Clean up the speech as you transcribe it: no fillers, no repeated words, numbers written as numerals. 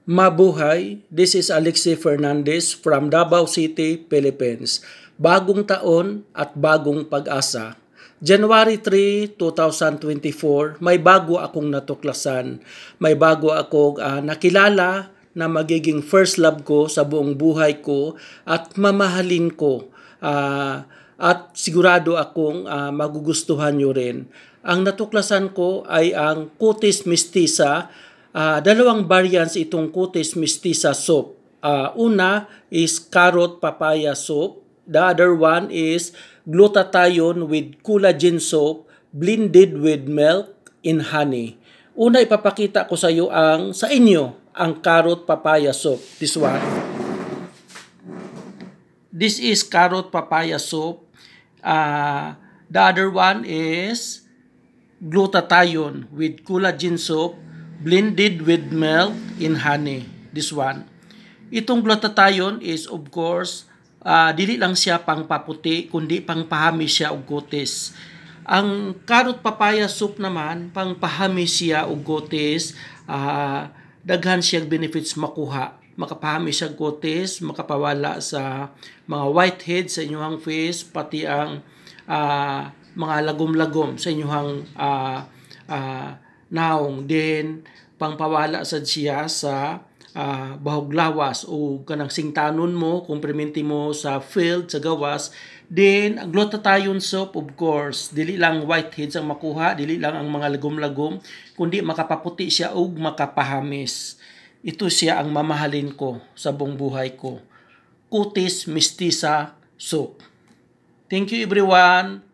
Mabuhay, this is Alexi Fernandez from Davao City, Philippines. Bagong taon at bagong pag-asa. January 3, 2024, may bago akong natuklasan. May bago akong nakilala na magiging first love ko sa buong buhay ko at mamahalin ko. At sigurado akong magugustuhan nyo rin. Ang natuklasan ko ay ang Cutis Mestiza. Dalawang variants itong Cutis Mestiza soap. Una is carrot papaya soap. The other one is glutathione with collagen soap blended with milk and honey. Una ipapakita ko sa inyo ang carrot papaya soap. This one. This is carrot papaya soap. The other one is glutathione with collagen soap blended with milk and honey. This one. Itong glutathione is of course, dili lang siya pang paputi, kundi pang pahamis siya og kutis. Ang carrot papaya soup naman, pang pahamis siya og kutis, daghan siya benefits makuha. Makapahamis siya kutis, makapawala sa mga whiteheads sa inyong face, pati ang mga lagom-lagom sa inyong naong. Then pangpawala sad siya sa bahog lawas o kanang singtanon mo, kung perminti mo sa field, sa gawas. Then ang glutathione soap, of course, dili lang whiteheads ang makuha, dili lang ang mga lagom-lagom, kundi makapaputi siya o makapahamis. Ito siya ang mamahalin ko sa buong buhay ko. Cutis Mestiza soap. Thank you everyone.